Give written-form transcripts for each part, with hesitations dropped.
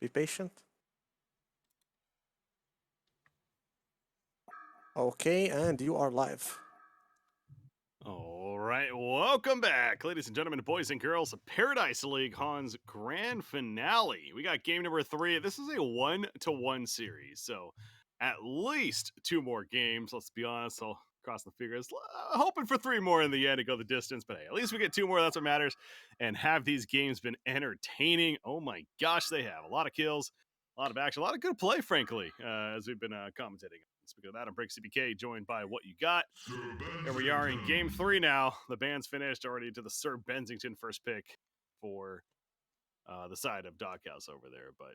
Be patient. Okay, and you are live. All right, welcome back, ladies and gentlemen, boys and girls. Paradise League Han's grand finale. We got game number 3. This is a 1-1 series, so at least 2 more games. Let's be honest, I'll cross the fingers. Hoping for 3 more in the end to go the distance, but hey, at least we get 2 more. That's what matters. And have these games been entertaining? Oh my gosh, they have. A lot of kills, a lot of action, a lot of good play, frankly, as we've been commentating. Speaking of that, I'm BreakyCPK, joined by What You Got. Here we are in game 3 now. The band's finished already to the Sir Bensington first pick for the side of Doghouse over there. But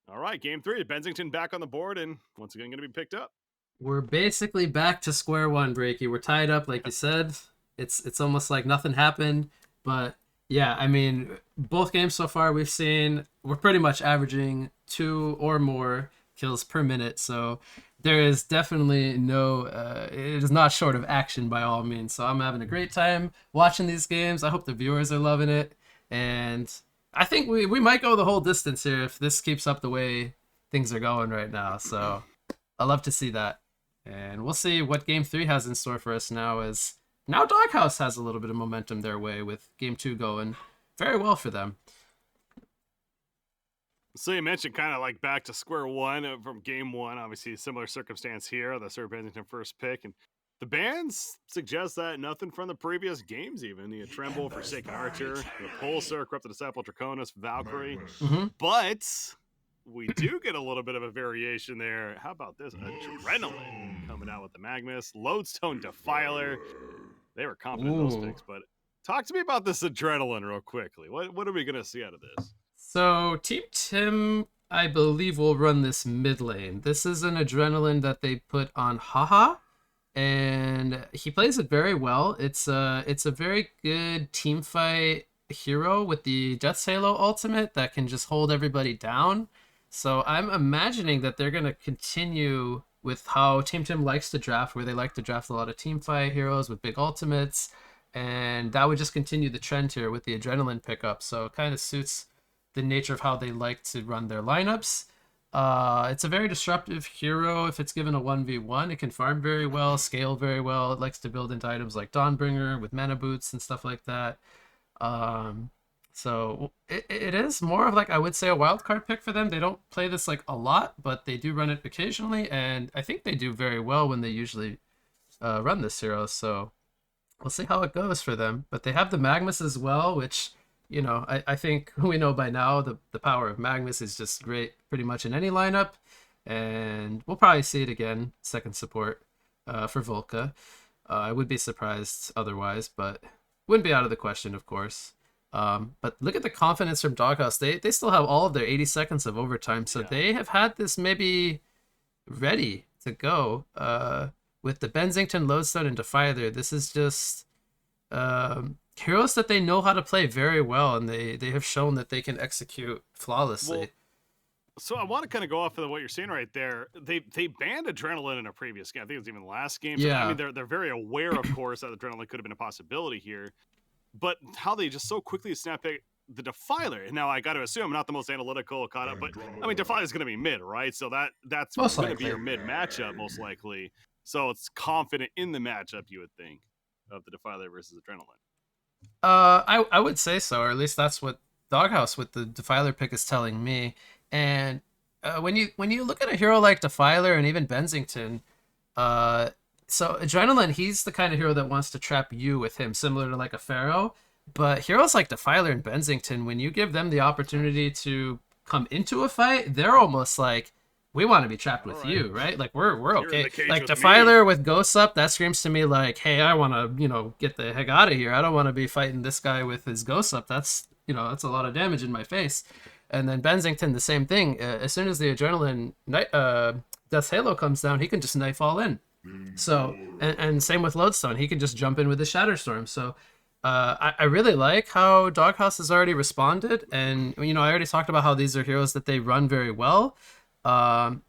all right, game 3. Bensington back on the board and once again going to be picked up. We're basically back to square one, Breaky. We're tied up, like you said. It's almost like nothing happened. But yeah, I mean, both games so far we've seen, we're pretty much averaging 2 or more kills per minute. So there is definitely no, it is not short of action by all means. So I'm having a great time watching these games. I hope the viewers are loving it. And I think we might go the whole distance here if this keeps up the way things are going right now. So I love to see that. And we'll see what game 3 has in store for us now, as now Doghouse has a little bit of momentum their way with game 2 going very well for them. So you mentioned kind of like back to square one from game 1. Obviously, similar circumstance here. The Sir Bensington first pick. And the bands suggest that nothing from the previous games, even. The Tremble, Forsaken Archer, the Pulsar, Corrupted Disciple, Draconis, Valkyrie. Mm-hmm. But we do get a little bit of a variation there. How about this? Adrenaline coming out with the Magnus. Lodestone Defiler. They were confident in those picks, but talk to me about this Adrenaline real quickly. What are we going to see out of this? So Team Tim, I believe, will run this mid lane. This is an Adrenaline that they put on Haha, and he plays it very well. It's a very good team fight hero with the Death's Halo ultimate that can just hold everybody down. So I'm imagining that they're going to continue with how Team Tim likes to draft, where they like to draft a lot of team fight heroes with big ultimates, and that would just continue the trend here with the Adrenaline pickup. So it kind of suits the nature of how they like to run their lineups. It's a very disruptive hero. If it's given a 1v1, it can farm very well, scale very well. It likes to build into items like Dawnbringer with mana boots and stuff like that. So it is more of like, I would say, a wildcard pick for them. They don't play this like a lot, but they do run it occasionally, and I think they do very well when they usually run this hero. So we'll see how it goes for them. But they have the Magnus as well, which, you know, I think we know by now the power of Magnus is just great pretty much in any lineup. And we'll probably see it again, second support for Volca. I would be surprised otherwise, but wouldn't be out of the question, of course. But look at the confidence from Doghouse. They still have all of their 80 seconds of overtime, so they have had this maybe ready to go. With the Bensington, Lodestone, and Defiler, this is just heroes that they know how to play very well, and they have shown that they can execute flawlessly. Well, so I want to kind of go off of what you're saying right there. They banned Adrenaline in a previous game. I think it was even the last game. So, Yeah. I mean, they're very aware, of course, that Adrenaline could have been a possibility here. But how they just so quickly snap pick the Defiler. And now I got to assume I'm not the most analytical caught up, but I mean, Defiler is going to be mid, right? So that's going to be your mid matchup most likely. So it's confident in the matchup, you would think, of the Defiler versus Adrenaline. I would say so, or at least that's what Doghouse with the Defiler pick is telling me. And when you look at a hero like Defiler and even Bensington, so Adrenaline, he's the kind of hero that wants to trap you with him, similar to like a Pharaoh. But heroes like Defiler and Bensington, when you give them the opportunity to come into a fight, they're almost like, we want to be trapped with you, right? Like we're okay. Like Defiler with Ghosts up, that screams to me like, hey, I want to, get the heck out of here. I don't want to be fighting this guy with his Ghosts up. That's a lot of damage in my face. And then Bensington, the same thing. As soon as the Adrenaline Death's Halo comes down, he can just knife all in. So, and same with Lodestone. He can just jump in with the Shatterstorm. So I really like how Doghouse has already responded. And, I already talked about how these are heroes that they run very well. Now,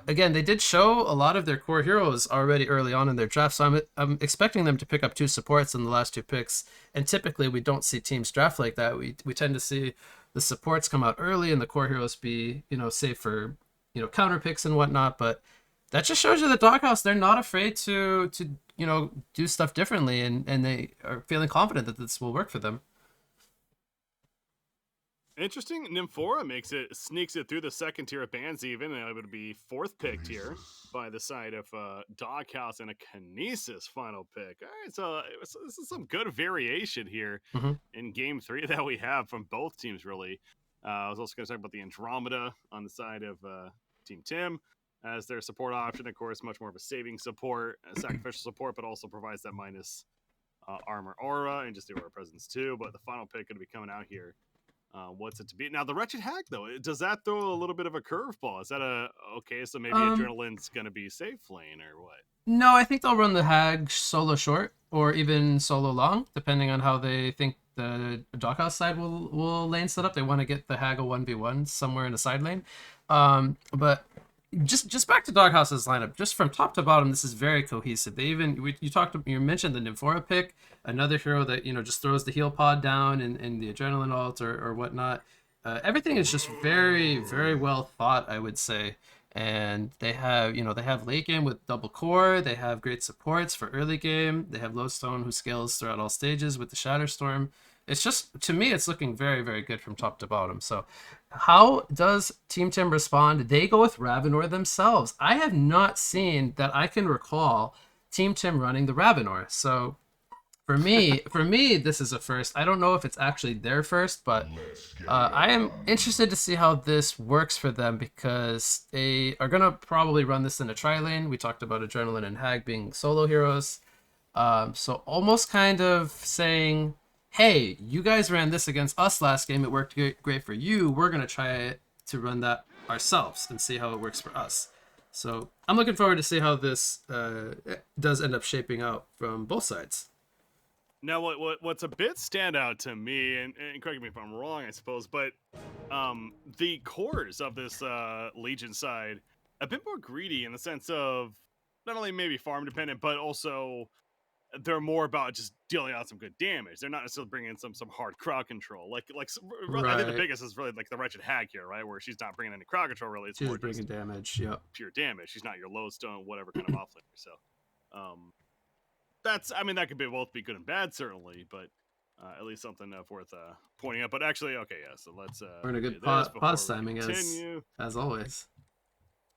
again, they did show a lot of their core heroes already early on in their draft, so I'm expecting them to pick up 2 supports in the last 2 picks. And typically, we don't see teams draft like that. We tend to see the supports come out early and the core heroes be, safe for, counter picks and whatnot. But that just shows you that Doghouse, they're not afraid to do stuff differently, and they are feeling confident that this will work for them. Interesting. Nymphora sneaks it through the second tier of bans, even, and able to be fourth picked here by the side of Doghouse and a Kinesis final pick. All right, so this is some good variation here in game 3 that we have from both teams, really. I was also going to talk about the Andromeda on the side of Team Tim as their support option. Of course, much more of a saving support, sacrificial support, but also provides that minus armor aura and just the aura presence too. But the final pick going to be coming out here. What's it to be? Now, the Wretched Hag, though, does that throw a little bit of a curveball? Is that okay, so maybe Adrenaline's going to be safe lane or what? No, I think they'll run the Hag solo short or even solo long, depending on how they think the Doghouse side will lane set up. They want to get the Hag a 1v1 somewhere in the side lane. But just back to Doghouse's lineup, just from top to bottom, this is very cohesive. They even you mentioned the Nymphora pick, another hero that just throws the heal pod down and the adrenaline ult or whatnot. Everything is just very, very well thought, I would say. And they have late game with double core. They have great supports for early game. They have Lodestone, who scales throughout all stages with the Shatterstorm. It's just, to me, it's looking very, very good from top to bottom. So how does Team Tim respond? They go with Ravenor themselves. I have not seen that I can recall Team Tim running the Ravenor. So for me, this is a first. I don't know if it's actually their first, but I am interested to see how this works for them, because they are going to probably run this in a tri-lane. We talked about Adrenaline and Hag being solo heroes. So almost kind of saying, hey, you guys ran this against us last game. It worked great for you. We're going to try to run that ourselves and see how it works for us. So I'm looking forward to see how this does end up shaping out from both sides. Now, what's a bit standout to me, and correct me if I'm wrong, I suppose, but the cores of this Legion side a bit more greedy in the sense of not only maybe farm dependent, but also they're more about just dealing out some good damage. They're not necessarily bringing in some hard crowd control. Like I think the biggest is really like the Wretched Hag here, right? Where she's not bringing any crowd control really. It's she's more bringing damage, yeah, pure damage. She's not your lodestone, whatever kind of offlaner. So, that could both be good and bad, certainly, but at least something worth pointing out. But actually, okay, yeah. So let's we're in a good pause timing as always.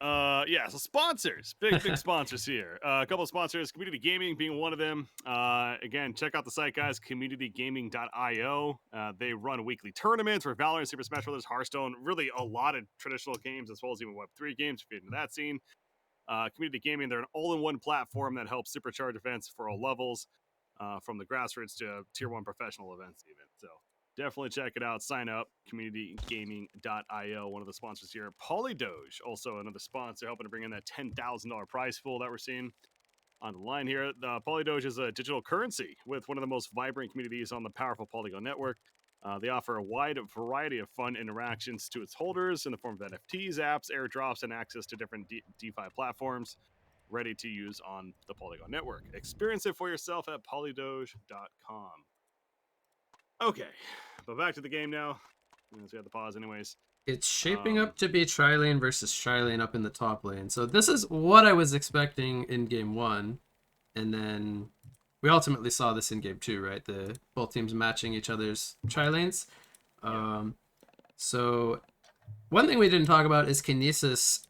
So sponsors, big sponsors here. A couple of sponsors, Community Gaming being one of them. Again, check out the site, guys, communitygaming.io. They run weekly tournaments for Valorant, Super Smash Bros., Hearthstone, really a lot of traditional games, as well as even Web3 games, if you're into that scene. Community Gaming, they're an all-in-one platform that helps supercharge events for all levels, from the grassroots to tier 1 professional events even. So definitely check it out. Sign up, communitygaming.io, one of the sponsors here. Polydoge, also another sponsor, helping to bring in that $10,000 prize pool that we're seeing on the line here. The Polydoge is a digital currency with one of the most vibrant communities on the powerful Polygon network. They offer a wide variety of fun interactions to its holders in the form of NFTs, apps, airdrops, and access to different DeFi platforms ready to use on the Polygon network. Experience it for yourself at polydoge.com. Okay, but back to the game now. Since we had the pause anyways. It's shaping up to be tri-lane versus tri-lane up in the top lane. So this is what I was expecting in game 1. And then we ultimately saw this in game 2, right? Both teams matching each other's tri-lanes. So one thing we didn't talk about is Kinesis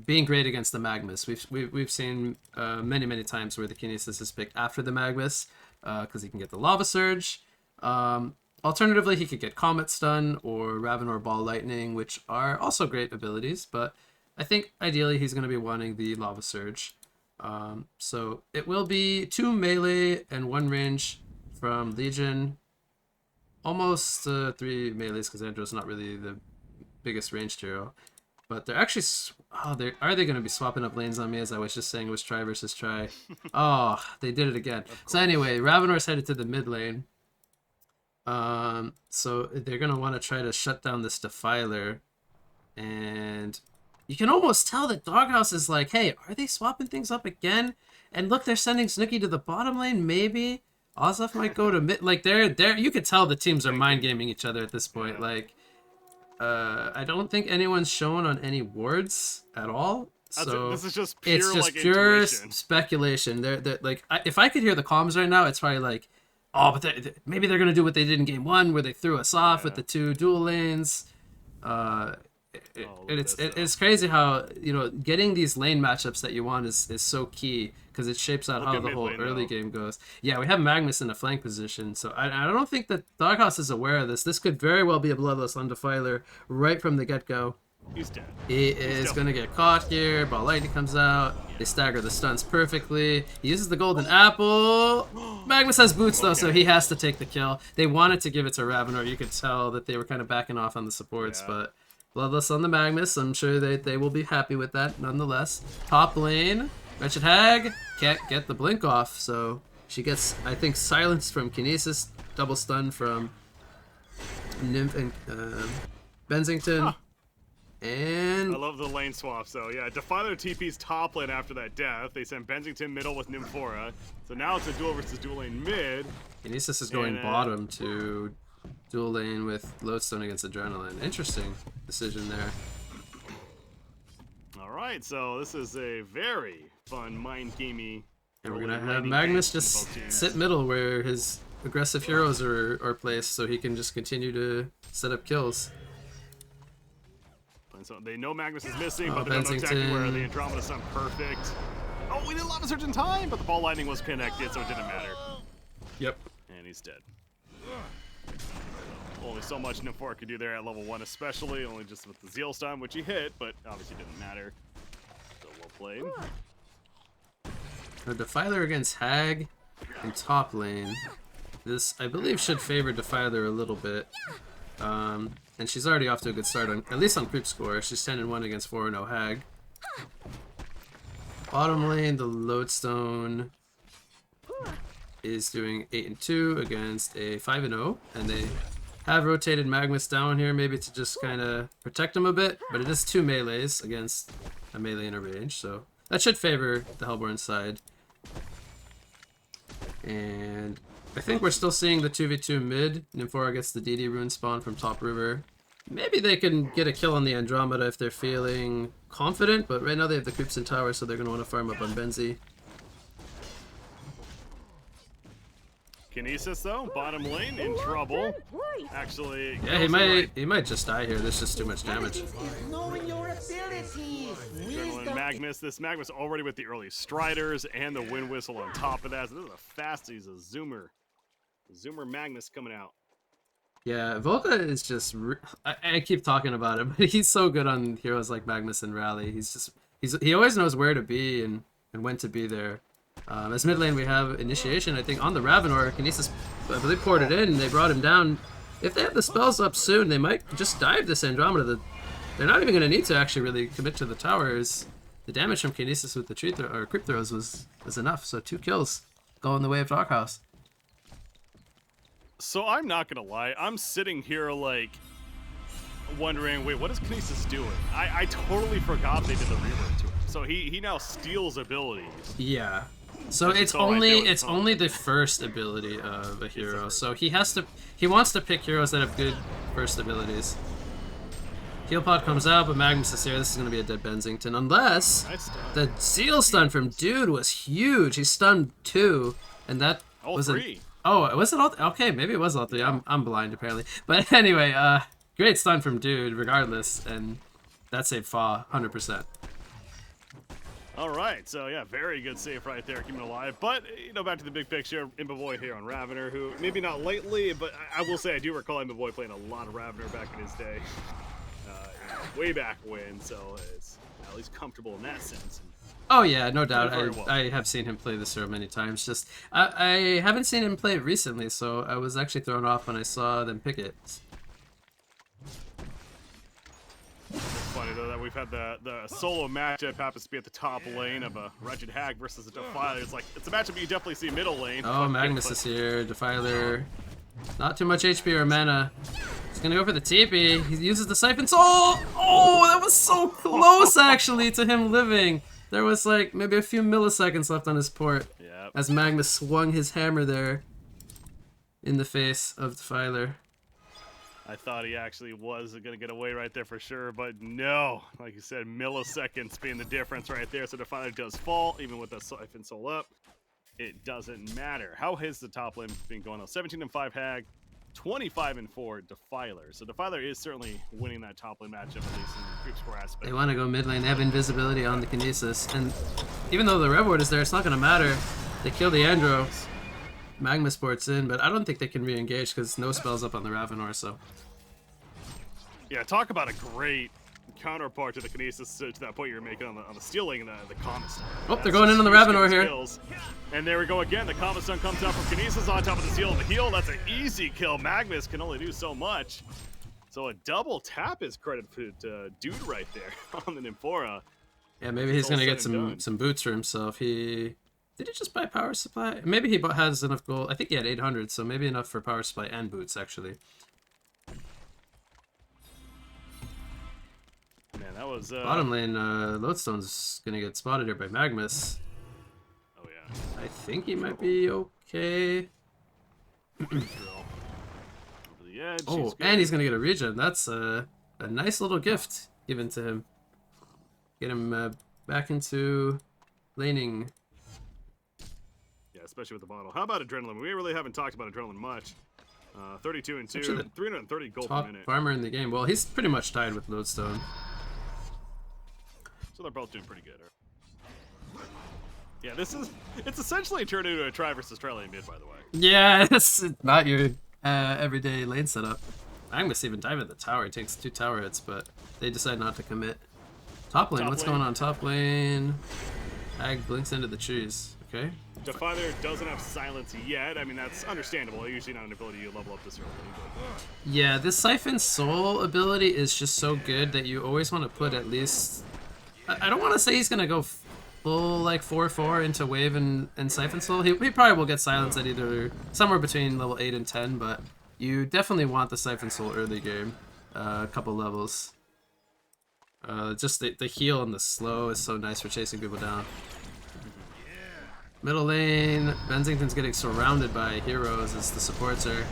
being great against the Magmas. We've seen many times where the Kinesis is picked after the Magmas because he can get the Lava Surge. Alternatively, he could get Comet Stun or Ravenor Ball Lightning, which are also great abilities, but I think ideally he's going to be wanting the Lava Surge. So it will be 2 melee and 1 range from Legion. Almost 3 melees because Andrew's not really the biggest ranged hero. But they're actually... are they going to be swapping up lanes on me, as I was just saying it was try versus try? Oh, they did it again. So anyway, Ravenor's headed to the mid lane. So they're going to want to try to shut down this Defiler. And you can almost tell that Doghouse is like, hey, are they swapping things up again? And look, they're sending Snooki to the bottom lane, maybe. Ozef might go to mid. Like they're you could tell the teams are mind gaming each other at this point. Yeah. Like, I don't think anyone's shown on any wards at all. So This is just pure, it's just like, pure intuition. speculation. They're like, if I could hear the comms right now, it's probably like, oh, but maybe they're gonna do what they did in game 1, where they threw us off with the 2 dual lanes. It's crazy how, you know, getting these lane matchups that you want is so key, because it shapes out Look how at the mid whole lane, early though. game goes. Yeah, we have Magnus in a flank position, so I don't think that Doghouse is aware of this. This could very well be a bloodless on Defiler right from the get-go. He's dead. He is going to get caught here. Ball lightning comes out. They stagger the stunts perfectly. He uses the golden apple. Magnus has boots though, so he has to take the kill. They wanted to give it to Ravenor. You could tell that they were kind of backing off on the supports, Yeah. but bloodless on the Magnus. I'm sure they will be happy with that nonetheless. Top lane, Wretched Hag can't get the blink off, so she gets, I think, silenced from Kinesis, double stun from Nymph and Bensington. Huh. And I love the lane swaps, though. Yeah, Defiler TP's top lane after that death. They sent Bensington middle with Nymphora. So now it's a duel versus dual lane mid. Kinesis is going And, bottom to dual lane with Lodestone against Adrenaline. Interesting decision there. All right, so this is a very fun, mind-gamey. And we're early going to have laning Magnus game just from both teams. sit middle where his aggressive heroes are placed, so he can just continue to set up kills. And so they know Magnus is missing, Oh, but they don't know exactly where. Bensington. The Andromeda Sun perfect. Oh, we did a lot of search in time, but the ball lightning was connected, so it didn't matter. Yep. And he's dead. Only so much Nymphora could do there at level 1, especially, only just with the Zeal stun, which he hit, but obviously didn't matter. So well played. A Defiler against Hag in top lane. This, I believe, should favor Defiler a little bit. And she's already off to a good start, at least on creep score. She's 10-1 against 4-0 Hag. Bottom lane, the Lodestone is doing 8-2 against a 5-0, and they have rotated Magnus down here, maybe to just kind of protect him a bit, but it is 2 melees against a melee in a range, so that should favor the Hellborn side. And I think we're still seeing the 2v2 mid. Nymphora gets the DD rune spawn from top river. Maybe they can get a kill on the Andromeda if they're feeling confident, but right now they have the creeps in tower, so they're going to want to farm up on Benzi. Kinesis, though, bottom lane, in trouble. Actually, Yeah, he goes right. might just die here. There's just too much damage. Knowing your abilities. Adrenaline Magnus. This Magnus already with the early Striders and the Wind Whistle on top of that. So this is a fast, he's a Zoomer. Zoomer Magnus coming out. Yeah, Volca is just... I keep talking about him, but he's so good on heroes like Magnus and Rally. He always knows where to be and when to be there. As mid lane, we have Initiation, I think, on the Ravenor. Kinesis, I believe, poured it in, and they brought him down. If they have the spells up soon, they might just dive this Andromeda. They're not even going to need to actually really commit to the towers. The damage from Kinesis with the creep throws was enough, so 2 kills go in the way of Doghouse. So I'm not gonna lie, I'm sitting here like wondering, wait, what is Kinesis doing? I totally forgot they did the rework to him. So he now steals abilities. Yeah. So That's it's all right there with it's Tom. only the first ability of a hero. So he wants to pick heroes that have good first abilities. Heal pod comes out, but Magnus is here. This is gonna be a dead Bensington, unless Nice stun. the Zeal stun from Dude was huge. He stunned 2, and that All was 3. Oh, was it all? Okay, maybe it was all 3. I'm blind apparently. But anyway, great stun from Dude, regardless, and that saved Fa 100%. All right, so yeah, very good save right there, keeping it alive. But, you know, back to the big picture, Imba here on Ravenor, who maybe not lately, but I will say I do recall Imba playing a lot of Ravenor back in his day. Way back when, so it's at least comfortable in that sense. Oh yeah, no doubt. Very well. I have seen him play this hero many times. Just I haven't seen him play it recently, so I was actually thrown off when I saw them pick it. It's funny though that we've had the solo matchup happens to be at the top lane of a Wretched Hag versus a Defiler. It's a matchup you definitely see middle lane. Oh, Magnus is here. Defiler. Not too much HP or mana. He's gonna go for the TP. He uses the Siphon Soul. Oh, that was so close actually to him living. There was like maybe a few milliseconds left on his port Yep. as Magnus swung his hammer there. in the face of Defiler. I thought he actually was going to get away right there for sure, but no. Like you said, milliseconds being the difference right there. So Defiler does fall, even with the Siphon Soul up. It doesn't matter. How has the top lane been going on? 17-5 Hag, 25-4 Defiler. So Defiler is certainly winning that top lane matchup, at least in the creep score aspect. They want to go mid lane. They have invisibility on the Kinesis. And even though the Rev Ward is there, it's not going to matter. They kill the Andro. Magma Sport's in, but I don't think they can re-engage because no spells up on the Ravenor, so... Yeah, talk about a great counterpart to the Kinesis to that point you were making on the stealing and the Comet Stone. Oh, they're going in on the Ravenor here. Skills. And there we go again. The Comet Stone comes out from Kinesis on top of the seal and the heal. That's an easy kill. Magnus can only do so much. So a double tap is credited to Dude right there on the Nymphora. Yeah, maybe he's going to get some boots for himself. Did he just buy power supply? Maybe he has enough gold. I think he had 800, so maybe enough for power supply and boots, actually. Man, that was... Bottom lane, Lodestone's going to get spotted here by Magnus. Oh, yeah. I think he might be okay. Over the edge. Oh, and he's going to get a regen. That's a nice little gift given to him. Get him back into laning. Especially with the bottle. How about Adrenaline? We really haven't talked about Adrenaline much. 32-2, 330 gold per minute. Farmer in the game. Well, he's pretty much tied with Lodestone. So they're both doing pretty good. Yeah, it's essentially turned into a try versus try lane mid, by the way. Yeah, it's not your everyday lane setup. Magnus even dive at the tower. He takes 2 tower hits, but they decide not to commit. Top lane, what's going on top lane? Hag blinks into the trees. Okay. Defiler doesn't have silence yet. I mean, that's understandable. Usually not an ability you level up this early. But... Yeah, this Siphon Soul ability is just so good that you always want to put at least... I don't want to say he's going to go full like 4-4 into Wave and Siphon Soul. He probably will get silence at either somewhere between level 8 and 10, but you definitely want the Siphon Soul early game. A couple levels. Just the heal and the slow is so nice for chasing people down. Middle lane, Bensington's getting surrounded by heroes as the supports are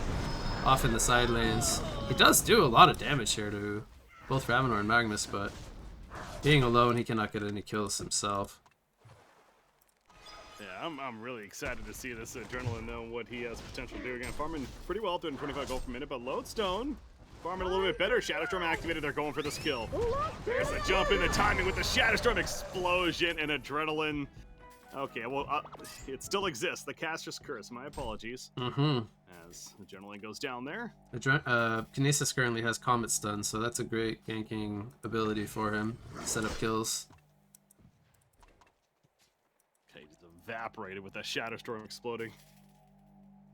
off in the side lanes. He does do a lot of damage here to both Ravenor and Magnus, but being alone, he cannot get any kills himself. Yeah, I'm really excited to see this Adrenaline know what he has potential to do. Again, farming pretty well, doing 25 gold per minute, but Lodestone farming a little bit better. Shadowstorm activated, they're going for the skill. There's the jump in, the timing with the Shadowstorm explosion and Adrenaline. Okay, well, it still exists. The Caster's Curse. My apologies. As the Adrenaline goes down there. Kinesis currently has Comet Stun, so that's a great ganking ability for him. Set up kills. Okay, just evaporated with that Shadowstorm exploding.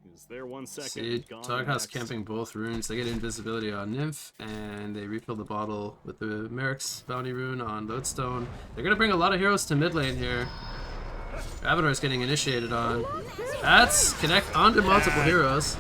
He was there 1 second. See, Doghouse camping both runes. They get invisibility on Nymph, and they refill the bottle with the Merrick's Bounty rune on Lodestone. They're going to bring a lot of heroes to mid lane here. Ravenor's getting initiated on. That's connect onto multiple heroes.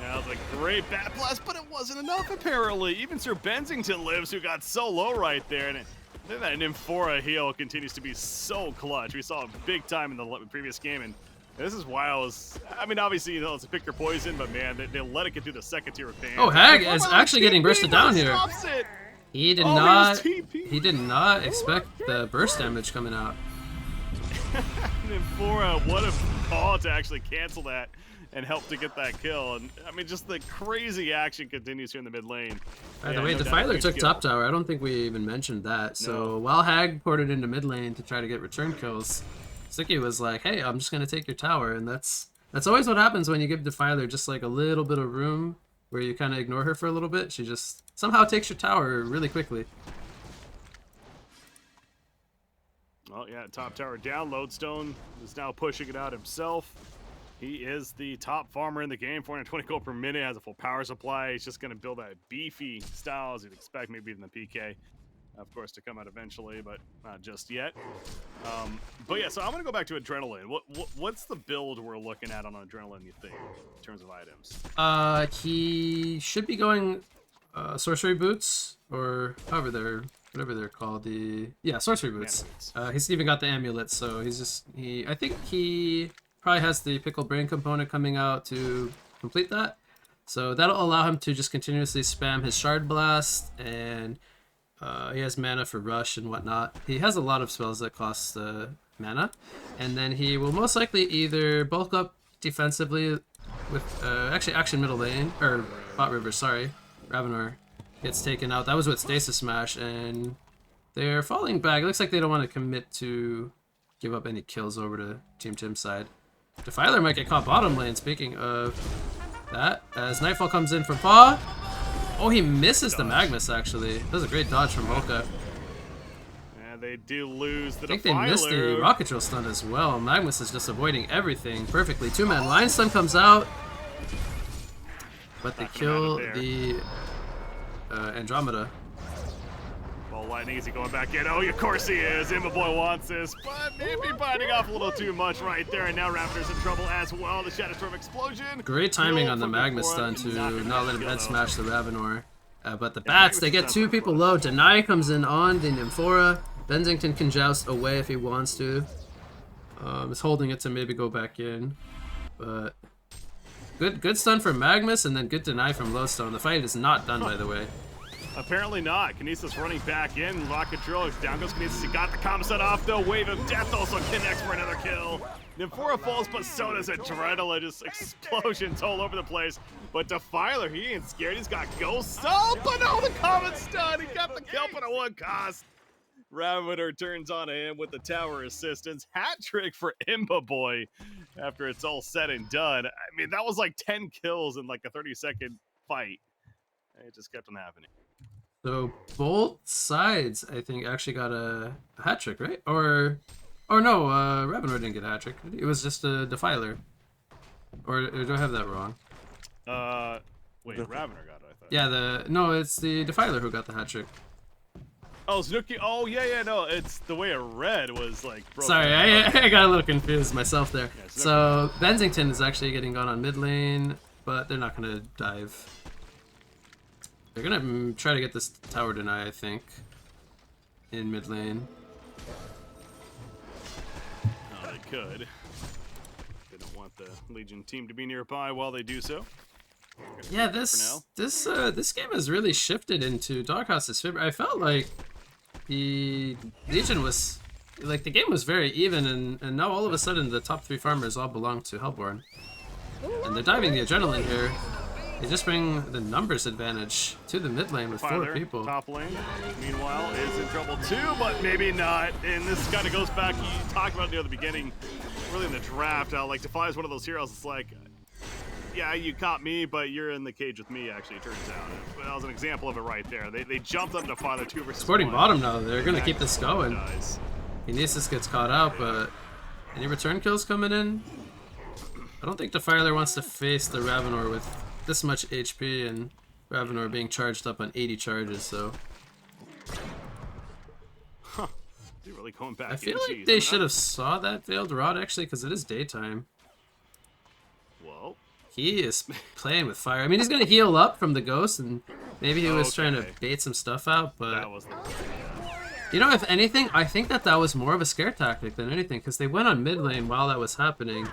Yeah, that was a great bat blast, but it wasn't enough apparently. Even Sir Bensington lives, who got so low right there, and that Nymphora heal continues to be so clutch. We saw it big time in the previous game, and this is why I mean, obviously, you know, it's a pick your poison, but man, they let it get through the second tier of fans. Oh, Hag is actually getting bursted down here. He did not expect the burst damage coming out. Nymphora, what a call to actually cancel that and help to get that kill. And I mean, just the crazy action continues here in the mid lane. By the way, Defiler took top tower. I don't think we even mentioned that. So while Hag ported into mid lane to try to get return kills, Suki was like, hey, I'm just going to take your tower. And that's always what happens when you give Defiler just like a little bit of room where you kind of ignore her for a little bit. She just somehow takes your tower really quickly. Well, yeah, top tower down. Lodestone is now pushing it out himself. He is the top farmer in the game, 420 gold per minute, has a full power supply. He's just going to build that beefy style as you'd expect, maybe in the PK, of course, to come out eventually, but not just yet. But yeah, so I'm going to go back to Adrenaline. What's the build we're looking at on Adrenaline, you think, in terms of items? He should be going sorcery boots, or whatever they're called, sorcery boots. He's even got the amulet, so I think he probably has the Pickle Brain component coming out to complete that. So that'll allow him to just continuously spam his Shard Blast, and he has mana for Rush and whatnot. He has a lot of spells that cost mana, and then he will most likely either bulk up defensively with actually action middle lane, or bot river, sorry. Ravenor gets taken out. That was with Stasis Smash, and they're falling back. It looks like they don't want to commit to give up any kills over to Team Tim's side. Defiler might get caught bottom lane, speaking of that, as Nightfall comes in from Paw. Oh, he misses the Magnus, actually. That was a great dodge from Volca. And they do lose the I think they missed the Rocket Drill stun as well. Magnus is just avoiding everything perfectly. Two-man line stun comes out, but they kill the Andromeda. Well, Lightning, is he going back in? Oh, of course he is. Boy wants this, but maybe biting off a little too much right there. And now Raptor's in trouble as well. The Shadowstorm explosion. Great timing on the Magnus stun to not let him head smash the Ravenor. But the Bats, they get two people low. Deny comes in on the Nymphora. Bensington can joust away if he wants to. Is holding it to maybe go back in. But good stun from Magnus, and then good deny from Lowstone. The fight is not done, by the way. Apparently not. Kinesis running back in. Rocket Drill. Down goes Kinesis. He got the comp set off, though. Wave of Death also connects for another kill. Nymphora falls, but so does Adrenaline. Just explosions all over the place. But Defiler, he ain't scared. He's got Ghost. Oh, but no, the Comet stun. He got the kill, but at one cost. Ravenor turns on him with the tower assistance. Hat trick for Boy after it's all said and done. I mean, that was like 10 kills in like a 30-second fight. It just kept on happening. So both sides, I think, actually got a hat trick, right? Or no, Ravenor didn't get a hat trick. It was just a Defiler. Or do I have that wrong? Wait, Ravenor got it, I thought. Yeah, no, it's the Defiler who got the hat trick. Oh, Snooki. Oh, yeah, no. It's the way it read was like broken. Sorry, I got a little confused myself there. Yeah, so Bensington is actually getting gone on mid lane, but they're not going to dive. They're going to try to get this tower deny, I think, in mid lane. Oh, they could. They don't want the Legion team to be nearby while they do so. Yeah, this game has really shifted into Doghouse's favor. I felt like the Legion was, like, the game was very even, and now all of a sudden the top 3 farmers all belong to Hellborn. And they're diving the Adrenaline here. They just bring the numbers advantage to the mid lane with 4 people. Top lane, meanwhile, is in trouble too, but maybe not. And this kind of goes back, you talked about it near the beginning, really in the draft, how like Defy is one of those heroes. It's like, yeah, you caught me, but you're in the cage with me, actually, it turns out. That was an example of it right there. They jumped on Defy, they're 2 versus 1. Supporting bottom now, they're going to keep this going. Dies. Kinesis gets caught out, but any return kills coming in? I don't think Defiler wants to face the Ravenor with this much HP and Ravenor being charged up on 80 charges, so. Huh. They're really going back. I feel like they should have saw that Veiled Rod, actually, because it is daytime. Well, he is playing with fire. I mean, he's going to heal up from the ghost, and maybe he was trying to bait some stuff out, but that was the you know, if anything, I think that was more of a scare tactic than anything, because they went on mid lane while that was happening.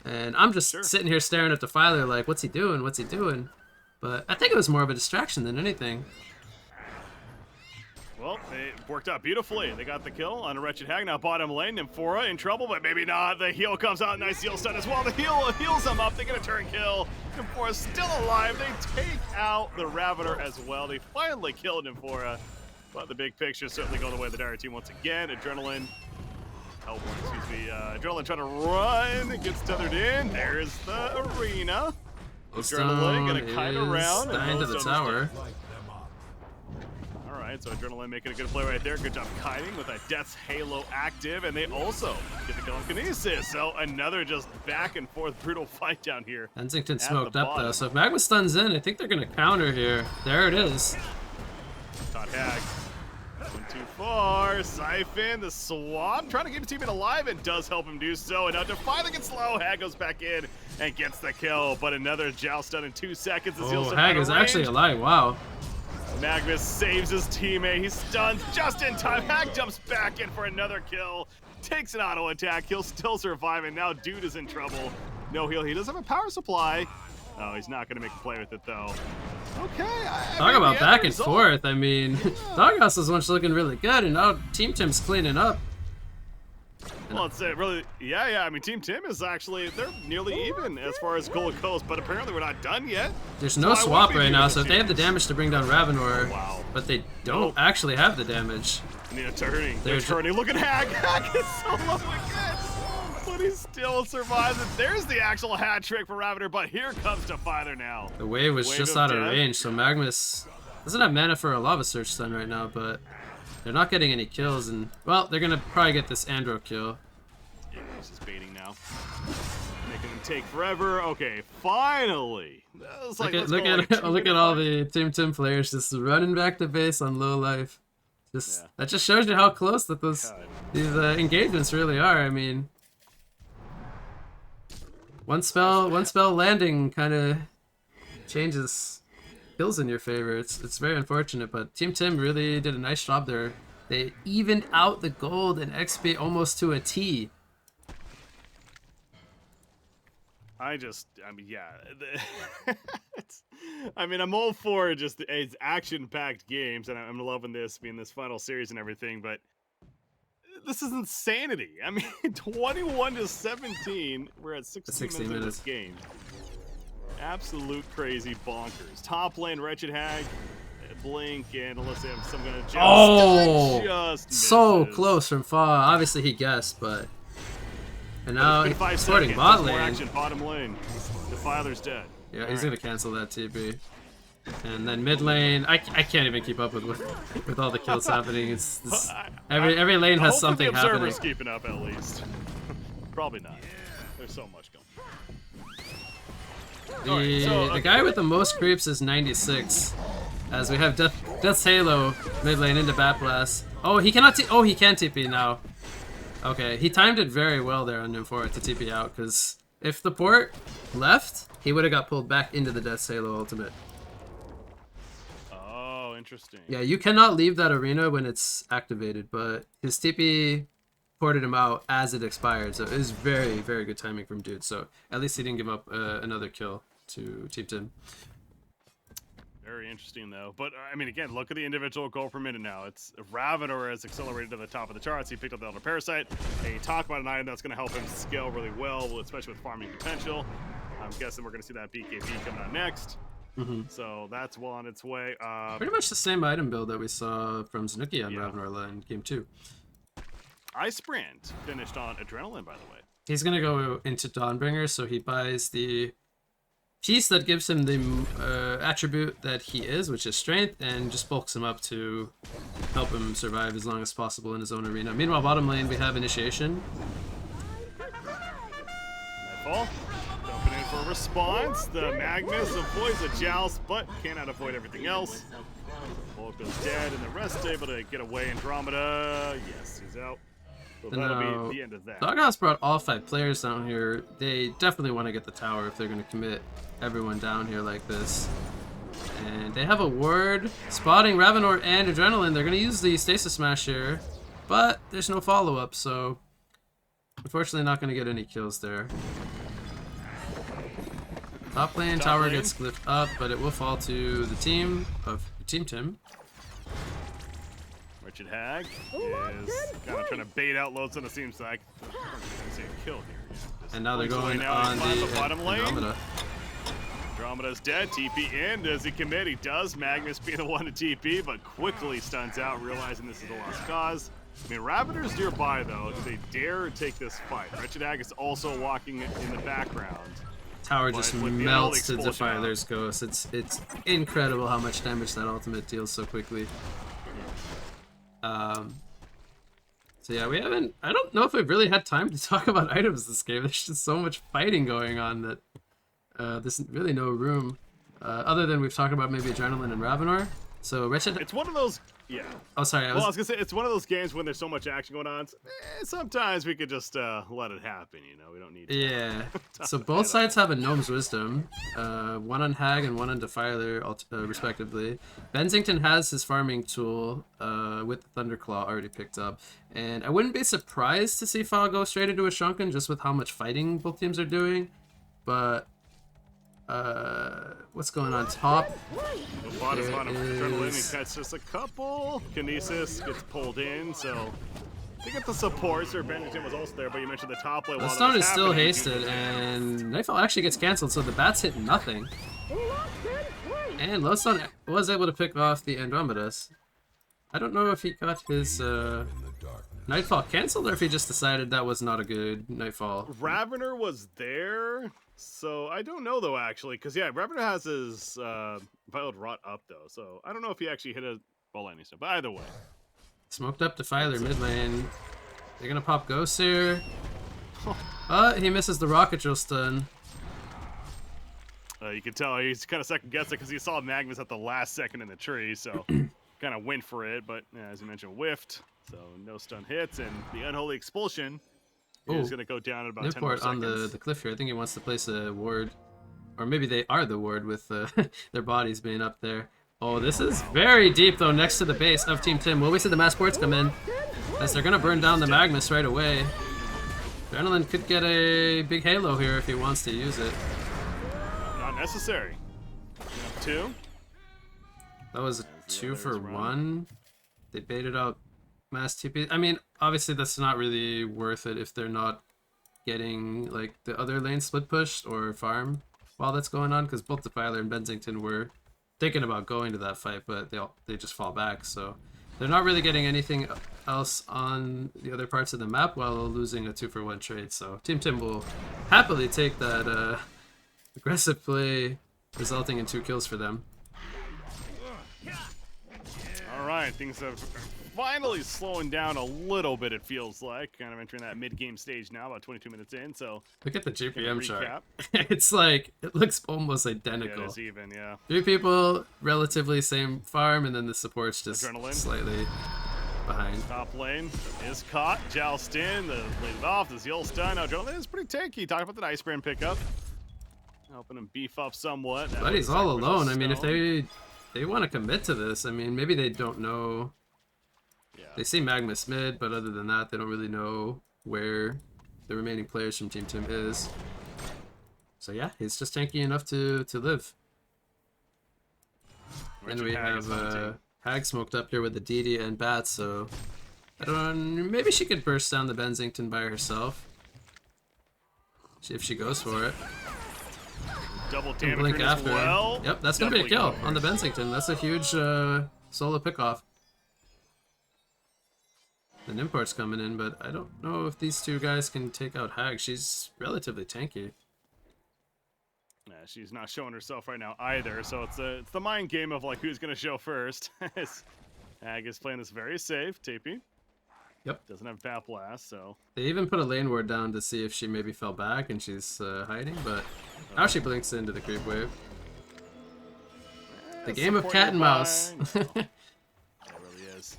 And I'm just sitting here staring at Defiler like, what's he doing? What's he doing? But I think it was more of a distraction than anything. Well, it worked out beautifully. They got the kill on a Wretched Hag. Now bottom lane, Nymphora in trouble, but maybe not. The heal comes out. Nice heal stun as well. The heal heals them up. They get a turn kill. Nymphora's still alive. They take out the Ravenor as well. They finally killed Nymphora. But the big picture certainly going the way of the Dire team once again. Adrenaline. Hellborn, excuse me. Adrenaline trying to run. Gets tethered in. There's the arena. Adrenaline gonna kite around. Dying to the tower. Alright, so Adrenaline making a good play right there. Good job kiting with that Death's Halo active. And they also get the kill on Kinesis. So another just back and forth brutal fight down here. Bensington smoked up though. So if Magma stuns in, I think they're gonna counter here. There it is. Todd Hag. Going too far. Siphon, the swap, trying to keep his teammate alive and does help him do so. And now Defiler gets slow. Hag goes back in and gets the kill. But another joust done in 2 seconds. Oh, Hag is actually alive. Wow. Magnus saves his teammate. He stuns just in time. Hag jumps back in for another kill. Takes an auto attack. He'll still survive. And now dude is in trouble. No heal. He does have a power supply. Oh, he's not going to make a play with it, though. Okay. I Talk mean, about the back end and result- forth. I mean, Doghouse was once looking really good, and now Team Tim's cleaning up. Well, it's really, yeah. I mean, Team Tim is actually, they're nearly even as far as goal goes, but apparently we're not done yet. There's So no I would swap be right doing now, this so if they have the here. damage to bring down Ravenor, Wow. but they don't actually have the damage. And they're turning. They're They're- turning. Look at Hag. Hag is so low again. But he still survives it. There's the actual hat trick for Ravener, but here comes Defiler now. The wave was Wave just of out of death. range, so Magnus doesn't have mana for a Lava Surge stun right now, but they're not getting any kills, and, well, they're gonna probably get this Andro kill. Yeah, he's just baiting now. Making them take forever. Okay, finally. That was like, let's look go like a at look 2-minute at all fight. the Team Tim players just running back to base on low life. Just Yeah. that just shows you how close that God. these engagements really are. I mean, one spell landing kind of changes kills in your favor. It's very unfortunate, but Team Tim really did a nice job there. They evened out the gold and XP almost to a T. I mean, yeah. I mean, I'm all for just it's action-packed games, and I'm loving this being this final series and everything, but this is insanity. I mean, 21-17. We're at 16 16 minutes of minutes. this game. Absolute crazy bonkers. Top lane, Wretched Hag, Blink, and unless they have some kind of just, Oh, just so misses. close from far. Obviously he guessed, but and now It's he's been 5 supporting seconds. bot There's more lane. action, bottom lane. Defiler's dead. Yeah, All he's right. gonna cancel that TP. And then mid lane, I can't even keep up with all the kills happening. It's every lane has Hopefully something the happening. observer's keeping up at least. Probably not. There's so much going. Alright, so, The guy with the most creeps is 96, as we have Death's Halo mid lane into Bat Blast. Oh, he cannot. He can TP now. Okay, he timed it very well there on Nymphora to TP out, because if the port left, he would have got pulled back into the Death's Halo ultimate. Oh, interesting. Yeah, you cannot leave that arena when it's activated, but his TP ported him out as it expired, so it was very, very good timing from Dude. So at least he didn't give up another kill to Team Tim. Very interesting though. But I mean, again, look at the individual goal per minute now. It's Ravenor has accelerated to the top of the charts. He picked up the Elder Parasite. They talk about an item that's going to help him scale really well, especially with farming potential. I'm guessing we're going to see that BKB coming out next. So that's well on its way. Pretty much the same item build that we saw from Zanuki on Yeah. Ravnor in Game 2. Ice Brand finished on Adrenaline, by the way. He's going to go into Dawnbringer, so he buys the piece that gives him the attribute that he is, which is Strength, and just bulks him up to help him survive as long as possible in his own arena. Meanwhile, bottom lane, we have Initiation. Nightfall. Jumping in for a response. The Magnus avoids a joust, but cannot avoid everything else. Bulk is dead, and the rest able to get away. Andromeda, yes, he's out. So that'll Now, be the end of that. Doghouse brought all 5 players down here. They definitely want to get the tower if they're going to commit everyone down here like this. And they have a ward spotting Ravenor and Adrenaline. They're going to use the Stasis Smash here, but there's no follow-up, so unfortunately not going to get any kills there. Top lane, Top tower lane. gets glyphed up, but it will fall to the team of Team Tim. Wretched Hag is kind of trying to bait out loads on the seam side. I'm going to say a kill here. Just And now they're pulls away going now. He on finds the bottom lane. Andromeda. Andromeda's dead. TP in. Does he commit? He does. Magnus being the one to TP, but quickly stuns out, realizing this is a lost cause. I mean, Ravenor's nearby, though. Do they dare take this fight? Wretched Hag is also walking in the background. Tower But just with the melts to expulsion out. Defiler's Ghost. It's incredible how much damage that ultimate deals so quickly. So yeah, we haven't. I don't know if we've really had time to talk about items this game. There's just so much fighting going on that there's really no room. Other than we've talked about maybe Adrenaline and Ravenor. So Wretched. It's one of those, yeah. Oh, sorry. Well, I was gonna say it's one of those games when there's so much action going on. Sometimes we could just let it happen. You know, we don't need to. Yeah. So both sides have a Gnome's Wisdom, one on Hag and one on Defiler, respectively. Bensington has his farming tool with the Thunderclaw already picked up, and I wouldn't be surprised to see Fao go straight into a Shrunken just with how much fighting both teams are doing, but What's going on top? The bot is on adrenaline. is- He cuts just a couple. Kinesis gets pulled in, so they get the support. Sir Bennington was also there, but you mentioned the top lane. While that Lodestone was is still happening, hasted, and Nightfall actually gets cancelled, so the bats hit nothing. And Lodestone was able to pick off the Andromedas. I don't know if he got his Nightfall cancelled or if he just decided that was not a good Nightfall. Ravener was there, so I don't know though actually, because yeah, Ravener has his Violent Rot up though, so I don't know if he actually hit a ball lightning stone. But either way, Smoked up Defiler mid lane. They're gonna pop Ghost here. He misses the Rocket Drill stun. you can tell he's kind of second guessing because he saw Magnus at the last second in the tree, so kind of went for it. But yeah, as you mentioned, whiffed, so no stun hits, and the Unholy Expulsion is going to go down at about 10 more Import on seconds. the cliff here. I think he wants to place a ward. Or maybe they are the ward with their bodies being up there. Oh, this is very deep though, next to the base of Team Tim. Will we see the mass sports come in? As they're going to burn down the Magnus right away. Adrenaline could get a big halo here if he wants to use it. Not necessary. Two. That was a the 2 others for run. 1. They baited out mass TP. I mean, obviously that's not really worth it if they're not getting like the other lane split pushed or farm while that's going on, because both Defiler and Bensington were thinking about going to that fight, but they just fall back. So they're not really getting anything else on the other parts of the map while losing a 2 for 1 trade. So Team Tim will happily take that aggressive play, resulting in 2 kills for them. All right, things have finally slowing down a little bit, it feels like. Kind of entering that mid-game stage now, about 22 minutes in, so Look at the gonna GPM chart. recap. It's like, it looks almost Yeah, identical. it is even, yeah. 3 people, relatively same farm, and then the support's just Adrenaline. slightly behind. Top lane is caught. Joust in, the lead it off, the Zeal stun. Now, Adrenaline is pretty tanky. Talking about the Ice Brand pickup. Helping him beef up somewhat. That But was he's all sacrificial alone. I mean, if stone. they want to commit to this, I mean, maybe they don't know. Yeah. They see Magnus mid, but other than that, they don't really know where the remaining players from Team Tim is. So yeah, he's just tanky enough to live. And Richard we Hag is have on the team. Hag smoked up here with the DD and Bats, so I don't. Maybe she could burst down the Bensington by herself if she goes for it. Double And damage blink as after. well. Yep, that's gonna be a Definitely kill go on the for it. Bensington. That's a huge solo pickoff. The Import's coming in, but I don't know if these two guys can take out Hag. She's relatively tanky. Yeah, she's not showing herself right now either, so it's the mind game of like who's gonna show first. Hag is playing this very safe. TP. Yep. Doesn't have Bat Blast, so They even put a lane ward down to see if she maybe fell back and she's hiding, but now she blinks into the creep wave. The game of support cat and nearby. mouse. It really is. Does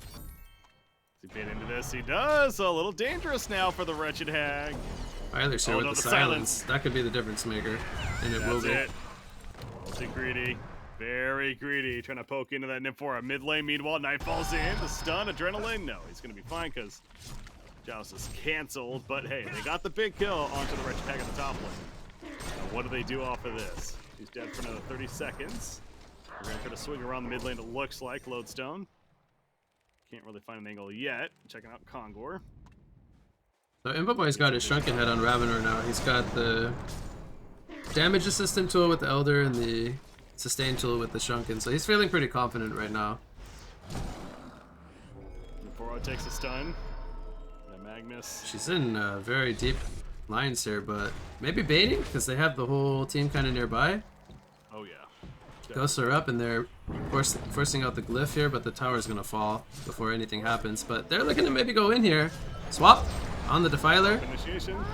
he bait into this? He does. A little dangerous now for the wretched Hag. Tyler's here Oh, with no, the the silence. silence. That could be the difference maker, and it will That's be. it. Too greedy. Very greedy. Trying to poke into that Nymphora mid lane. Meanwhile, Night falls in. The stun, Adrenaline. No, he's going to be fine because Joust is canceled. But hey, they got the big kill onto the wretched Hag at the top lane. Now, what do they do off of this? He's dead for another 30 seconds. We're going to try to swing around the mid lane, it looks like. Lodestone. Can't really find an angle yet. Checking out Kongor. So Imboboy's got his shrunken head on Ravener now. He's got the damage assistant tool with the Elder and the sustain tool with the shrunken, so he's feeling pretty confident right now. Nymphora takes a stun. Yeah, Magnus. She's in very deep lines here, but maybe baiting because they have the whole team kind of nearby. Oh, yeah. Ghosts are up and they're forcing out the glyph here, but the tower's gonna fall before anything happens. But they're looking to maybe go in here. Swap on the Defiler. Initiation. Here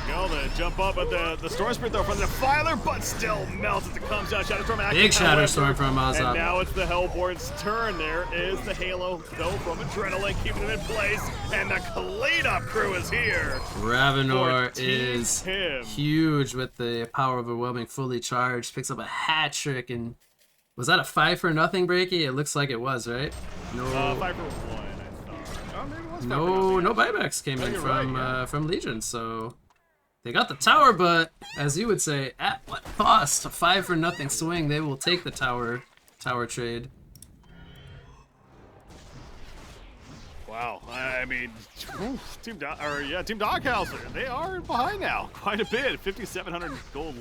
we go. The jump up at the Storm Spirit though from the Defiler, but still melts as it comes out. Shadowstorm active. Big however. Shadowstorm from And Ozop. now it's the Hellborn's turn. There is the Halo, though, from Adrenaline, keeping them in place. And the cleanup crew is here. Ravenor For Team is Tim. huge with the power overwhelming, fully charged. Picks up a hat trick, and was that a 5 for nothing breaky? It looks like it was, right? No, 5 for 1, I thought. Oh, maybe it was 5 for no nothing, actually. buybacks came Oh, in you're from right, yeah. from Legion. So They got the tower, but as you would say, at what cost? A 5 for nothing swing. They will take the tower trade. Wow, I mean, Team Doghouse, they are behind now quite a bit. 5,700 gold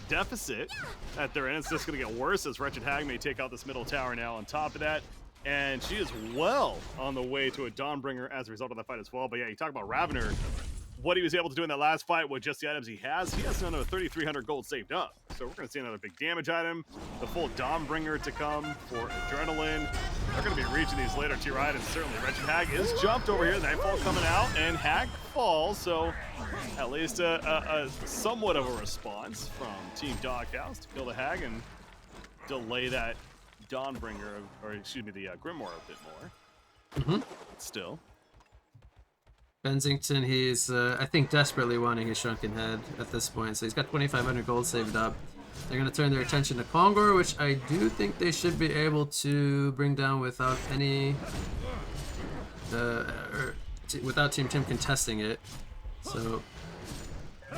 deficit at their end. It's just going to get worse as Wretched Hag may take out this middle tower now on top of that. And she is well on the way to a Dawnbringer as a result of that fight as well. But yeah, you talk about Ravener, what he was able to do in that last fight with just the items he has another 3,300 gold saved up. So we're going to see another big damage item, the full Dawnbringer to come for Adrenaline. They're going to be reaching these later tier items. Certainly, Wretched Hag is jumped over here. Nightfall coming out, and Hag falls. So at least a somewhat of a response from Team Doghouse to kill the Hag and delay that Dawnbringer, or excuse me, the Grimoire a bit more. Still. Bensington, he's, I think, desperately wanting his Shrunken Head at this point, so he's got 2,500 gold saved up. They're going to turn their attention to Kongor, which I do think they should be able to bring down without any, without Team Tim contesting it. So,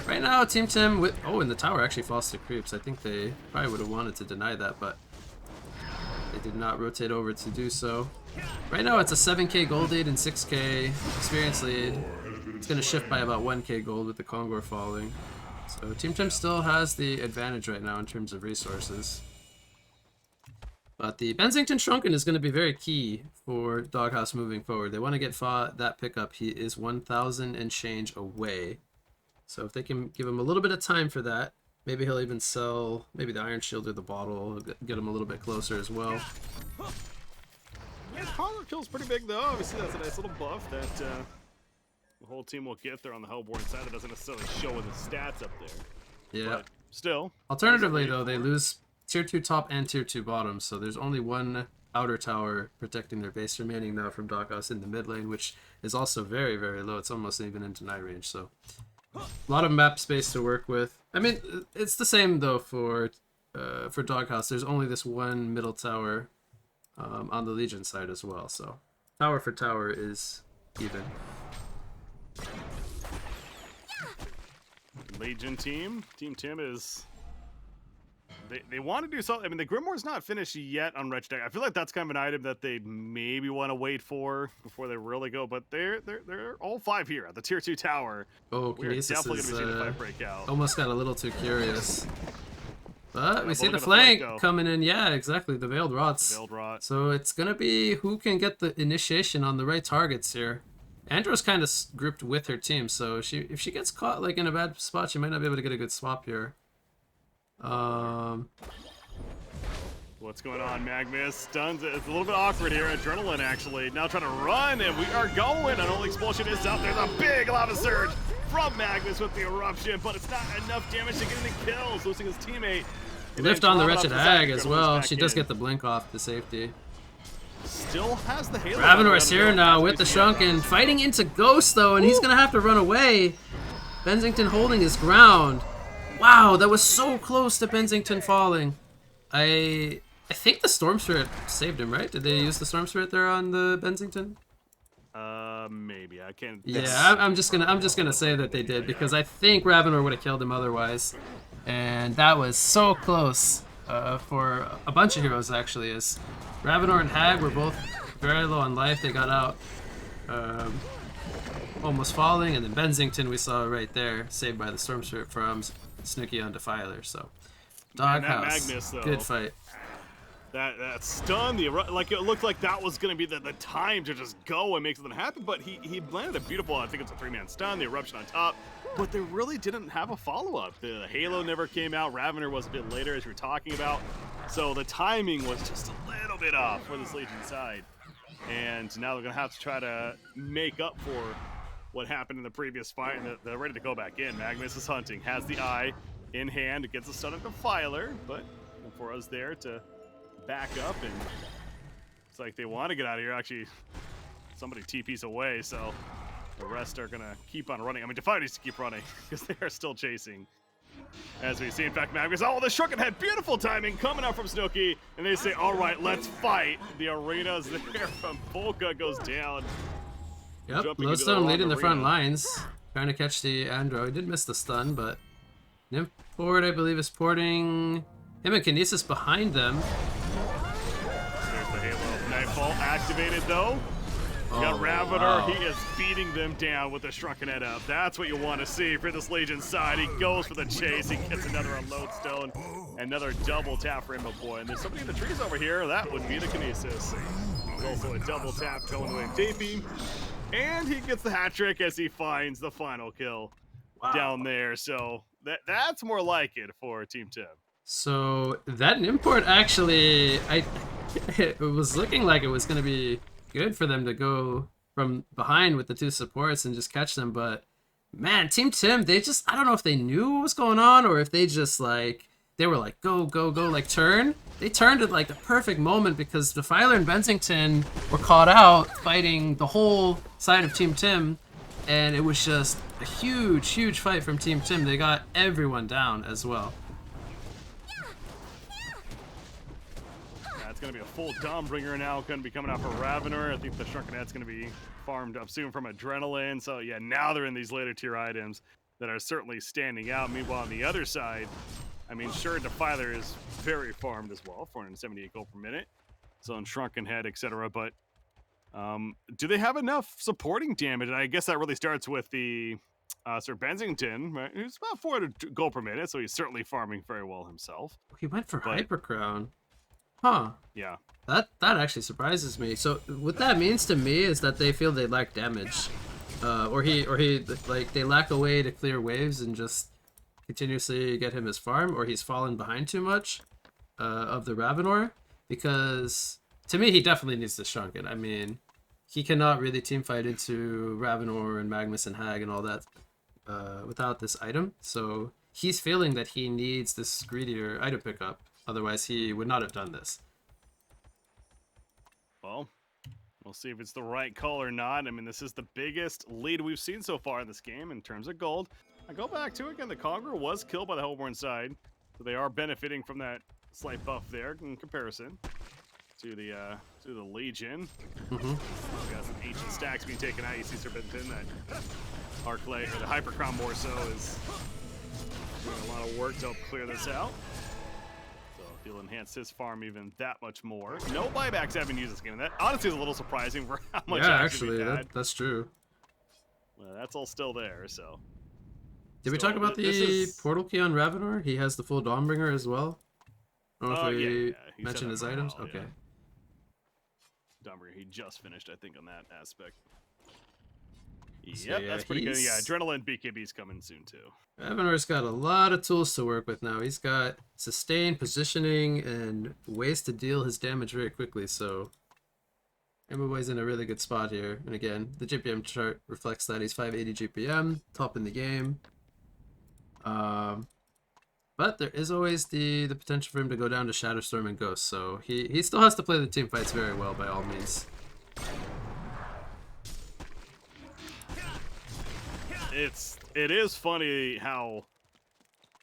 right now, Team Tim with, oh, and the tower actually falls to creeps. I think they probably would have wanted to deny that, but they did not rotate over to do so. Right now it's a 7k gold lead and 6k experience lead. It's going to shift by about 1k gold with the Kongor falling. So Team Tim still has the advantage right now in terms of resources. But the Bensington Shrunken is going to be very key for Doghouse moving forward. They want to get that pickup. He is 1,000 and change away. So if they can give him a little bit of time for that, maybe he'll even sell maybe the Iron Shield or the bottle, get him a little bit closer as well. Yeah, Kongor kill's pretty big though. Obviously that's a nice little buff that the whole team will get there on the Hellborn side. That doesn't necessarily show in the stats up there. Yeah. But still. Alternatively though, they lose tier 2 top and tier 2 bottom, so there's only one outer tower protecting their base remaining now from Doghouse in the mid lane, which is also very, very low. It's almost even in deny range, so a lot of map space to work with. I mean, it's the same though for Doghouse. There's only this one middle tower on the Legion side as well, so tower for tower is even. Legion Team Tim is... They want to do something. I mean, the Grimoire's not finished yet on Wretched Hag. I feel like that's kind of an item that they maybe want to wait for before they really go, but they're all 5 here at the tier 2 tower. Oh, We're definitely going to be seeing the fight break out. Almost got a little too curious. But we see the flank coming in. Yeah, exactly. The Veiled Rots. The Veiled Rot. So it's going to be who can get the initiation on the right targets here. Andrew's kind of grouped with her team, so if she gets caught like in a bad spot, she might not be able to get a good swap here. What's going on? Magmus stuns it. It's a little bit awkward here. Adrenaline actually now trying to run, and we are going. An only expulsion is out. There's a big lava surge from Magmus with the eruption, but it's not enough damage to get any kills, losing his teammate. Lift on the Wretched Hag as well. She does get the blink off the safety. Still has the Halo. Ravenor's here now with the Shrunken, fighting into Ghost though, and he's gonna have to run away. Bensington holding his ground. Wow, that was so close to Bensington falling. I think the Storm Spirit saved him, right? Did they use the Storm Spirit there on the Bensington? Maybe I can't. Yeah, I'm just gonna say that they did, because I think Ravenor would have killed him otherwise, and that was so close for a bunch of heroes actually. As Ravenor and Hag were both very low on life, they got out almost falling, and then Bensington we saw right there saved by the Storm Spirit from Snooki on Defiler. So Doghouse, good fight. That stun, like it looked like that was gonna be the time to just go and make something happen, but he landed a beautiful, I think it's a 3-man stun, the eruption on top, but they really didn't have a follow-up. The Halo never came out. Ravener was a bit later, as we were talking about, so the timing was just a little bit off for this Legion side, and now they're gonna have to try to make up for what happened in the previous fight, and they're ready to go back in. Magmus is hunting, has the eye in hand, gets a stun at Defiler, but for us there to back up, and it's like they want to get out of here. Actually, somebody TP's away, so the rest are gonna keep on running. I mean, Defiler needs to keep running because they are still chasing. As we see, in fact, Magmus, oh, the Shrunken Head, beautiful timing coming out from Snooki, and they say, all right, let's fight. The arena's there from Polka goes down. Yep, Lowstone leading the front lines. trying to catch the Andro. He did miss the stun, but Nymport, I believe, is porting him and Kinesis behind them. There's the Halo Nightfall activated, though. You got Raviter, wow. he is beating them down with the Shrunken Head up. That's what you want to see for this Legion side. He goes for the chase, he gets another unload stone, another double tap for Rainbow Boy. And there's somebody in the trees over here, that would be the Kinesis. There's also a double tap going away Tapey. And he gets the hat trick as he finds the final kill down there. So that's more like it for Team Tim. So that import actually, it was looking like it was going to be good for them to go from behind with the two supports and just catch them, but man, Team Tim, they just, I don't know if they knew what was going on or if they just like, they were like, go, go, go, like turn. They turned at like the perfect moment because Defiler and Bensington were caught out fighting the whole side of Team Tim, and it was just a huge, huge fight from Team Tim. They got everyone down as well. It's going to be a full Dawnbringer now, going to be coming out for Ravener. I think the Shrunken Head's going to be farmed up soon from Adrenaline. So yeah, now they're in these later tier items that are certainly standing out. Meanwhile, on the other side, I mean, sure, Defiler is very farmed as well, 478 gold per minute. So on Shrunken Head, etc. But do they have enough supporting damage? And I guess that really starts with the Sir Bensington, right? Who's about 400 gold per minute, so he's certainly farming very well himself. He went for Hyper Crown. Huh. Yeah. That actually surprises me. So what that means to me is that they feel they lack damage, or he like they lack a way to clear waves and just continuously get him his farm, or he's fallen behind too much of the Ravenor. Because to me, he definitely needs to Shrunken. I mean, he cannot really team fight into Ravenor and Magnus and Hag and all that without this item. So he's feeling that he needs this greedier item pickup. Otherwise, he would not have done this. Well, we'll see if it's the right call or not. I mean, this is the biggest lead we've seen so far in this game in terms of gold. I go back to it again. The Conqueror was killed by the Hellborn side, so they are benefiting from that slight buff there in comparison to the Legion. Mm-hmm. Got some ancient stacks being taken out. You see Sir Benton, that Arclight, or the Hyper Crown more so, is doing a lot of work to help clear this out. He'll enhance his farm even that much more. No buybacks have been used this game. That honestly is a little surprising for how much action we've had. That's true. Well, that's all still there, so. Did we talk about the portal key on Ravenor? He has the full Dawnbringer as well. I don't know if we mentioned his items. Okay. Yeah. Dawnbringer, he just finished, I think, on that aspect. So, Yep, yeah, that's pretty good. Yeah, Adrenaline BKB's coming soon too. Ravenor's got a lot of tools to work with now. He's got sustain, positioning, and ways to deal his damage very quickly, so Rainbow Boy's in a really good spot here. And again, the GPM chart reflects that he's 580 GPM, top in the game. But there is always the potential for him to go down to Shadowstorm and Ghost, so he still has to play the team fights very well by all means. It is funny how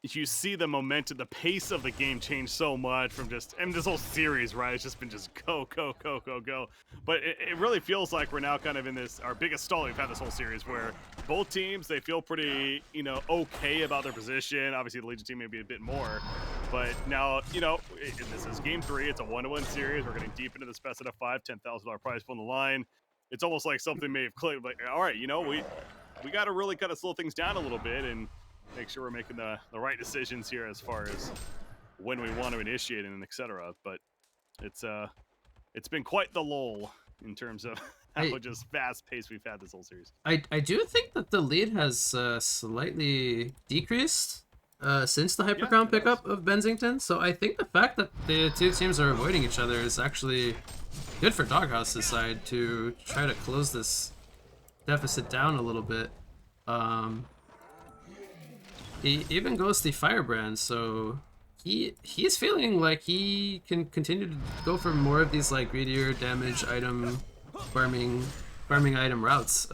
you see the momentum, the pace of the game change so much from just, and this whole series, right? It's just been just go, go, go, go, go. But it really feels like we're now kind of in this, our biggest stall we've had this whole series, where both teams, they feel pretty, okay about their position. Obviously, the Legion team maybe a bit more. But now, this is game 3. It's a 1-1 series. We're getting deep into the best of 5, $10,000 prize on the line. It's almost like something may have clicked. Like, all right, we got to really kind of slow things down a little bit and make sure we're making the right decisions here as far as when we want to initiate and etc. But it's been quite the lull in terms of how just fast paced we've had this whole series. I do think that the lead has slightly decreased since the Hypercrown pickup of Bensington. So I think the fact that the two teams are avoiding each other is actually good for Doghouse's side to try to close this deficit down a little bit. He even goes the Firebrand, so he's feeling like he can continue to go for more of these like greedier damage item farming item routes.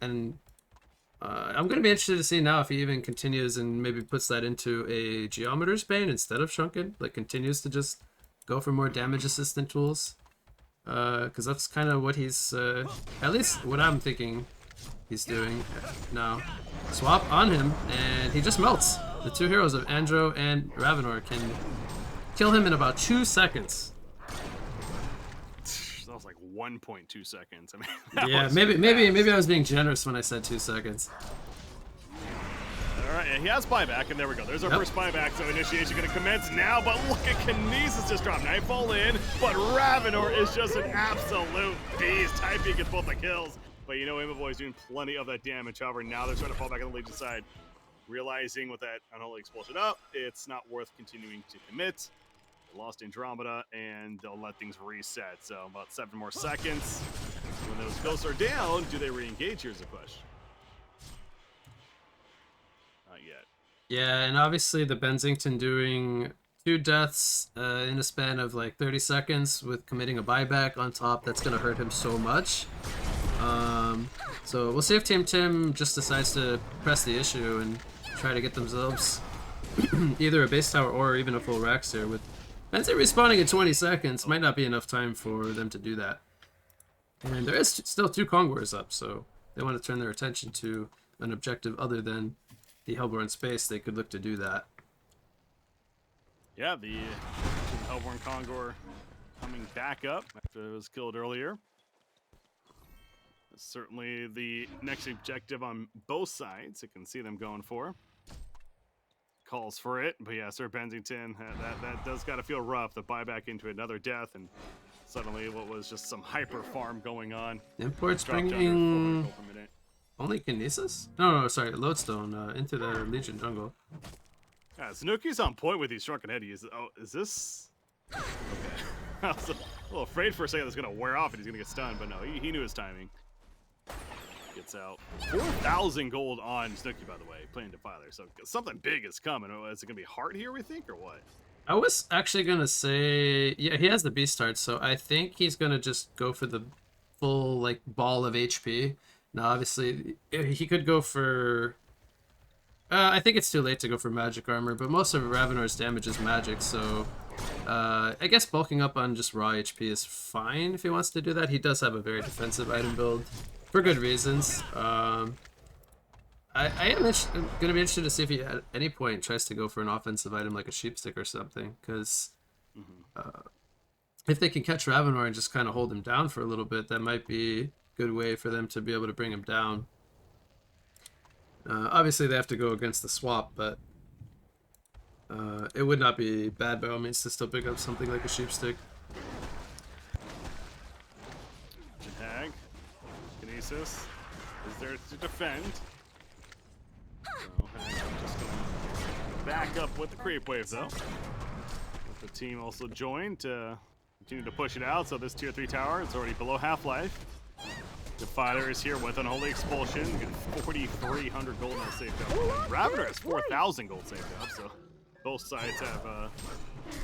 And I'm gonna be interested to see now if he even continues and maybe puts that into a Geometer's Bane instead of Shrunken, like continues to just go for more damage assistant tools. Because that's kind of what he's, at least what I'm thinking he's doing now. Swap on him, and he just melts. The two heroes of Andro and Ravenor can kill him in about 2 seconds. That was like 1.2 seconds. I mean, that Yeah, was maybe fast. I was being generous when I said 2 seconds. All right, and he has buyback, and there we go. There's our Yep. first buyback, so initiation going to commence now, but look at Kinesis just drop Nightfall in, but Ravenor is just an absolute beast. Typing gets both the kills, but you know, Boy is doing plenty of that damage. However, now they're trying to fall back on the Legion side, realizing with that unholy expulsion up, it's not worth continuing to commit. They lost Andromeda, and they'll let things reset. So about 7 more seconds. When those ghosts are down, do they re-engage? Here's the question. Not yet. Yeah, and obviously the Bensington doing 2 deaths in a span of like 30 seconds with committing a buyback on top, that's going to hurt him so much. So we'll see if Team Tim just decides to press the issue and try to get themselves either a base tower or even a full Rax here. With Benson respawning in 20 seconds, might not be enough time for them to do that. And there is still 2 Kongwars up, so they want to turn their attention to an objective other than the Hellborn space. They could look to do that. Yeah, the Hellborn Kongor coming back up after it was killed earlier. That's certainly the next objective on both sides. You can see them going for. Calls for it, but yeah, Sir Bensington, that does gotta feel rough. The buyback into another death, and suddenly what was just some hyper farm going on. Imports Dropped under bringing 400 gold per minute. only Kinesis? No, sorry, Lodestone into the Legion jungle. Yeah, Snooki's on point with these shrunken head. Is this? Okay. I was a little afraid for a second it's gonna wear off and he's gonna get stunned, but no, he knew his timing. Gets out 4,000 gold on Snooki, by the way, playing Defiler. So something big is coming. Is it gonna be hard here, we think, or what? I was actually gonna say, yeah, he has the beast start, so I think he's gonna just go for the full like ball of HP. Now, obviously, he could go for. I think it's too late to go for magic armor, but most of Ravenor's damage is magic, so I guess bulking up on just raw HP is fine if he wants to do that. He does have a very defensive item build for good reasons. I am going to be interested to see if he at any point tries to go for an offensive item like a sheepstick or something, because if they can catch Ravenor and just kind of hold him down for a little bit, that might be a good way for them to be able to bring him down. Obviously, they have to go against the swap, but it would not be bad by all means to still pick up something like a sheepstick. Tag. Kinesis is there to defend. So Hag just going to back up with the creep wave, though. With the team also joined to continue to push it out. So this tier 3 tower is already below half-life. Defiler is here with Unholy Expulsion. Get 4,300 gold now saved up. Ravenor has 4,000 gold saved up, so both sides have.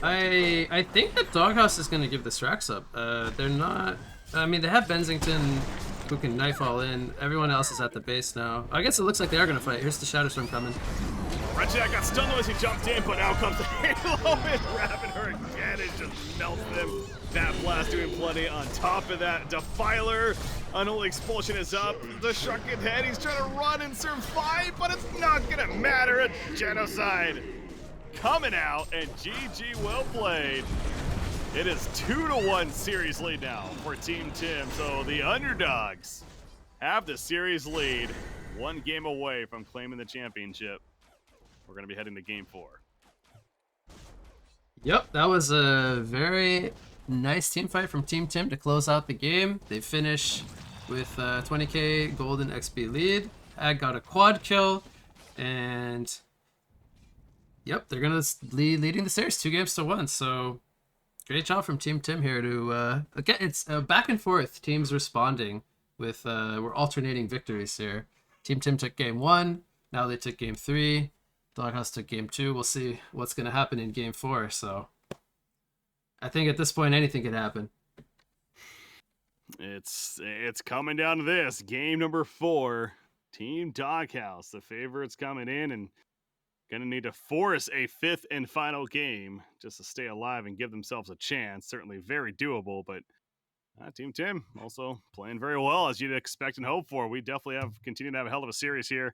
I think that Doghouse is going to give the Strax up. They're not. I mean, they have Bensington who can knife all in. Everyone else is at the base now. I guess it looks like they are going to fight. Here's the Shadow Storm coming. Regiak got stunned as he jumped in, but now comes the Halo and Ravenor again. It just melts them. That blast doing plenty. On top of that, Defiler, Unholy Expulsion is up. The Shrunken Head, he's trying to run and survive, but it's not gonna matter. A genocide coming out, and GG, well played. It is 2-1 series lead now for Team Tim. So the underdogs have the series lead, 1 game away from claiming the championship. We're gonna be heading to game 4. Yep, that was a very nice team fight from Team Tim to close out the game. They finish with 20k golden XP lead. Hag got a quad kill, and yep, they're gonna leading the series 2-1. So great job from Team Tim here to again, it's back and forth. Teams responding with we're alternating victories here. Team Tim took game 1, now they took game 3. Doghouse took game 2. We'll see what's gonna happen in game 4. So I think at this point anything could happen. It's coming down to this. Game number 4. Team Doghouse, the favorites coming in and gonna need to force a 5th and final game just to stay alive and give themselves a chance. Certainly very doable, but Team Tim also playing very well, as you'd expect and hope for. We definitely have continued to have a hell of a series here.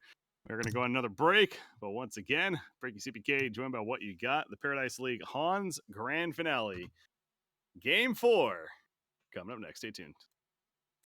We're going to go on another break, but once again, BreakyCPK joined by What You Got, the Paradise League Hans Grand Finale. Game 4 coming up next. Stay tuned.